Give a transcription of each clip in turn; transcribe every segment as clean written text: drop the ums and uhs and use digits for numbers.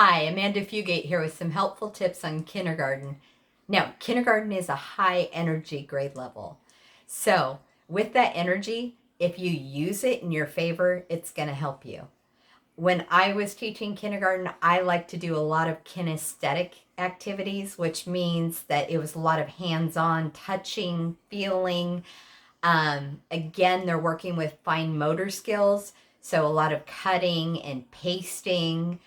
Hi, Amanda Fugate here with some helpful tips on kindergarten. Now, kindergarten is a high energy grade level. So, with that energy, if you use it in your favor, it's going to help you. When I was teaching kindergarten, I like to do a lot of kinesthetic activities, which means that it was a lot of hands on, touching, feeling. Again, they're working with fine motor skills, so a lot of cutting and pasting.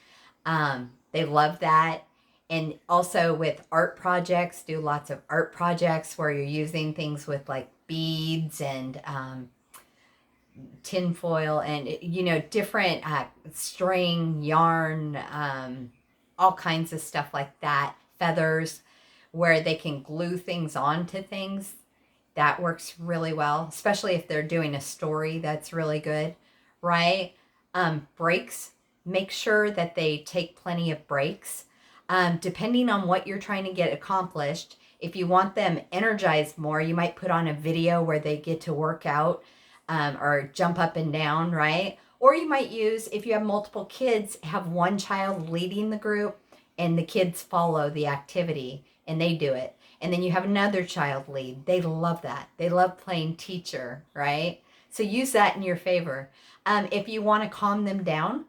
They love that. And also with art projects, do lots of art projects where you're using things with like beads and tinfoil and, different string, yarn, all kinds of stuff like that, feathers, where they can glue things onto things. That works really well, especially if they're doing a story. That's really good, right? Breaks, make sure that they take plenty of breaks. Depending on what you're trying to get accomplished, if you want them energized more, you might put on a video where they get to work out or jump up and down, right? Or you might use, if you have multiple kids, have one child leading the group and the kids follow the activity and they do it. And then you have another child lead. They love that. They love playing teacher, right? So use that in your favor. If you want to calm them down,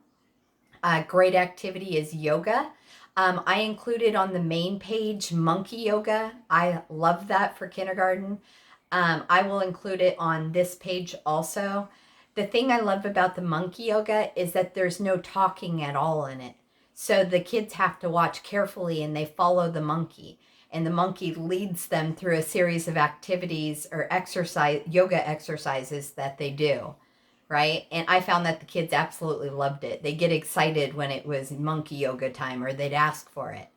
a great activity is yoga. I included on the main page monkey yoga. I love that for kindergarten. I will include it on this page also. The thing I love about the monkey yoga is that there's no talking at all in it. So the kids have to watch carefully and they follow the monkey. And the monkey leads them through a series of activities or yoga exercises that they do, right? And I found that the kids absolutely loved it. They get excited when it was monkey yoga time or they'd ask for it,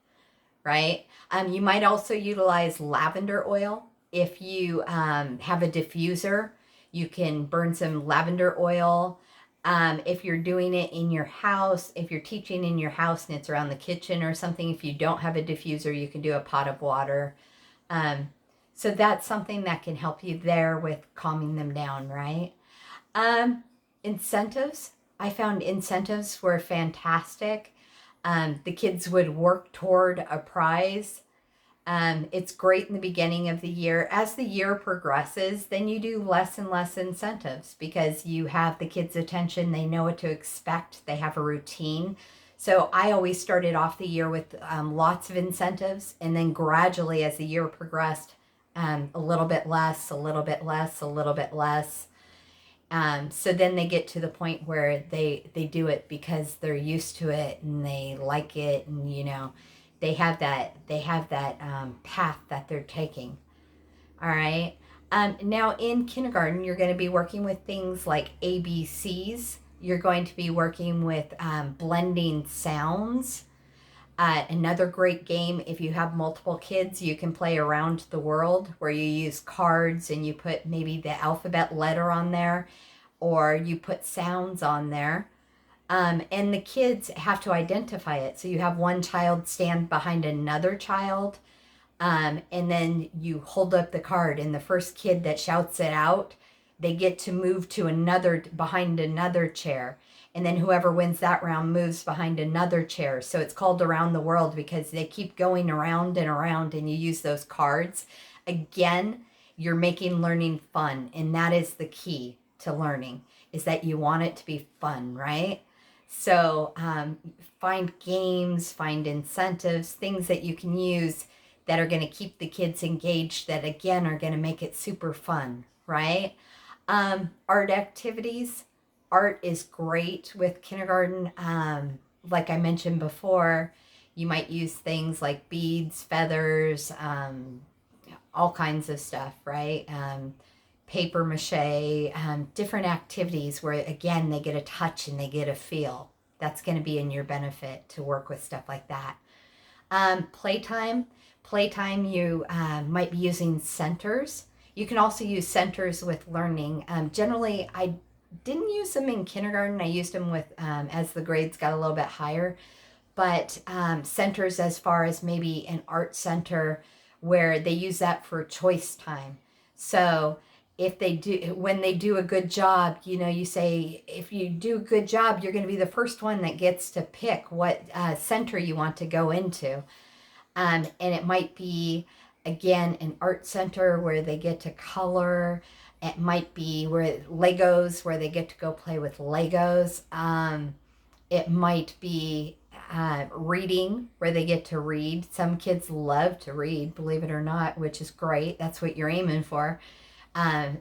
right? You might also utilize lavender oil. If you have a diffuser, you can burn some lavender oil. If you're doing it in your house, if you're teaching in your house and it's around the kitchen or something, if you don't have a diffuser, you can do a pot of water. Um, so that's something that can help you there with calming them down, right? Um, Incentives. I found incentives were fantastic. The kids would work toward a prize. It's great in the beginning of the year. As the year progresses, then you do less and less incentives because you have the kids' attention. They know what to expect. They have a routine. So I always started off the year with lots of incentives, and then gradually, as the year progressed, a little bit less, a little bit less, a little bit less. So then they get to the point where they do it because they're used to it and they like it, and they have that path that they're taking. All right. Now in kindergarten, you're going to be working with things like ABCs. You're going to be working with blending sounds. Another great game, if you have multiple kids, you can play Around the World, where you use cards and you put maybe the alphabet letter on there, or you put sounds on there. And the kids have to identify it. So you have one child stand behind another child, and then you hold up the card, and the first kid that shouts it out, they get to move to another behind another chair. And then whoever wins that round moves behind another chair. So it's called Around the World because they keep going around and around, and you use those cards. Again, you're making learning fun, and that is the key to learning, is that you want it to be fun, right? So find games, find incentives, things that you can use that are going to keep the kids engaged, that again are going to make it super fun, right? Art activities. Art is great with kindergarten. Like I mentioned before, you might use things like beads, feathers, all kinds of stuff, right? Paper mache, different activities where, again, they get a touch and they get a feel. That's going to be in your benefit to work with stuff like that. Playtime. Playtime, you might be using centers. You can also use centers with learning. Generally, I didn't use them in kindergarten. I used them with as the grades got a little bit higher. But centers, as far as maybe an art center, where they use that for choice time. So if they do, when they do a good job, you say, if you do a good job, you're going to be the first one that gets to pick what center you want to go into. And it might be, again, an art center where they get to color. It might be where Legos, where they get to go play with Legos. It might be reading, where they get to read. Some kids love to read, believe it or not, which is great. That's what you're aiming for. Um,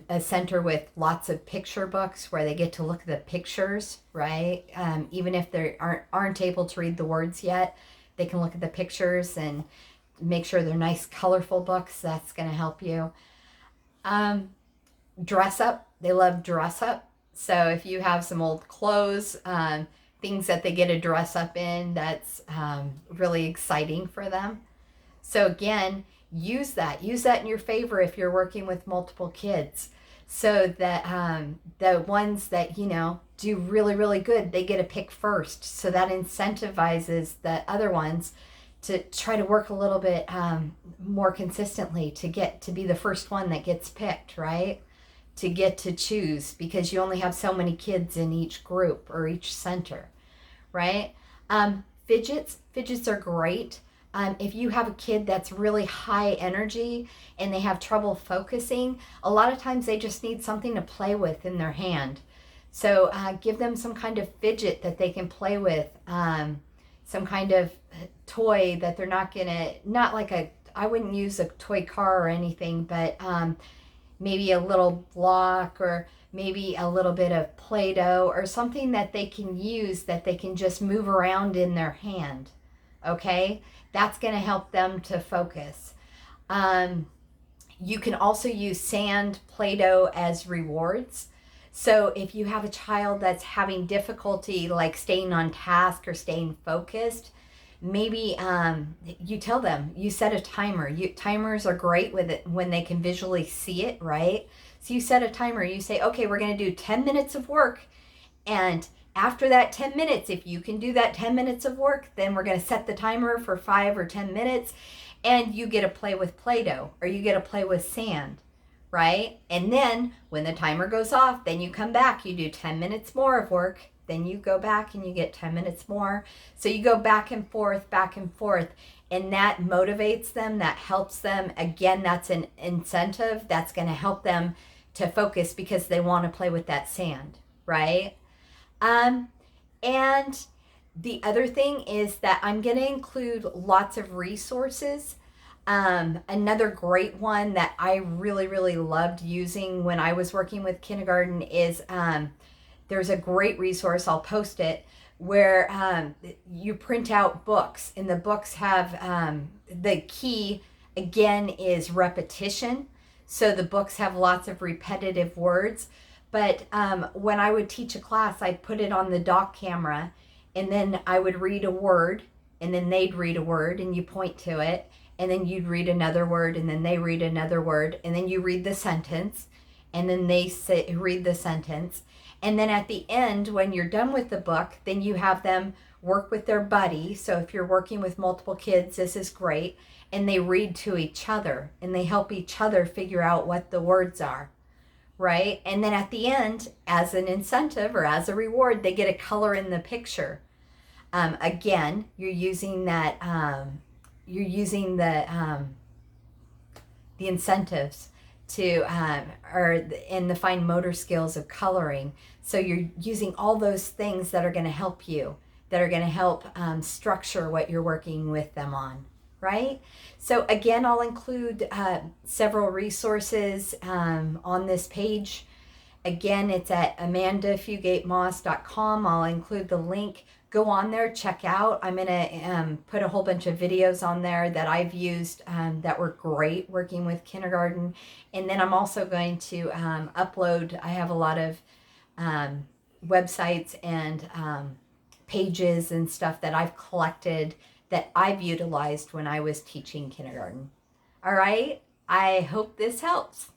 a center with lots of picture books where they get to look at the pictures, right? Even if they aren't able to read the words yet, they can look at the pictures and make sure they're nice, colorful books. That's going to help you. Dress up. They love dress up. So if you have some old clothes, things that they get to dress up in, that's really exciting for them. So again, use that in your favor if you're working with multiple kids, so that the ones that do really, really good, they get to pick first. So that incentivizes the other ones to try to work a little bit more consistently to get to be the first one that gets picked, right? To get to choose, because you only have so many kids in each group or each center, right? Fidgets are great. If you have a kid that's really high energy and they have trouble focusing, a lot of times they just need something to play with in their hand. So give them some kind of fidget that they can play with, some kind of toy that they're not like I wouldn't use a toy car or anything, but maybe a little block, or maybe a little bit of Play-Doh, or something that they can use that they can just move around in their hand. Okay, that's going to help them to focus. You can also use sand, Play-Doh as rewards. So if you have a child that's having difficulty like staying on task or staying focused, maybe you tell them, you set a timer. Timers are great with it when they can visually see it, right? So you set a timer. You say, okay, we're going to do 10 minutes of work, and after that 10 minutes, if you can do that 10 minutes of work, then we're going to set the timer for 5 or 10 minutes, and you get to play with Play-Doh, or you get to play with sand, right? And then when the timer goes off, then you come back, you do 10 minutes more of work, then you go back and you get 10 minutes more. So you go back and forth, and that motivates them, that helps them. Again, that's an incentive that's going to help them to focus because they want to play with that sand, right? And the other thing is that I'm going to include lots of resources. Another great one that I really, really loved using when I was working with kindergarten is there's a great resource, I'll post it, where you print out books, and the books have the key, again, is repetition. So the books have lots of repetitive words. But when I would teach a class, I'd put it on the dock camera, and then I would read a word, and then they'd read a word, and you point to it, and then you'd read another word, and then they read another word, and then you read the sentence, and then they read the sentence. And then at the end, when you're done with the book, then you have them work with their buddy. So if you're working with multiple kids, this is great. And they read to each other, and they help each other figure out what the words are, right? And then at the end, as an incentive or as a reward, they get a color in the picture. Again, you're using that, the incentives to and the fine motor skills of coloring. So you're using all those things that are going to help you, that are going to help structure what you're working with them on, right? So again, I'll include several resources on this page. Again, it's at amandafugate-moss.com. I'll include the link. Go on there, check out. I'm going to put a whole bunch of videos on there that I've used that were great working with kindergarten. And then I'm also going to upload, I have a lot of websites and pages and stuff that I've collected that I've utilized when I was teaching kindergarten. All right, I hope this helps.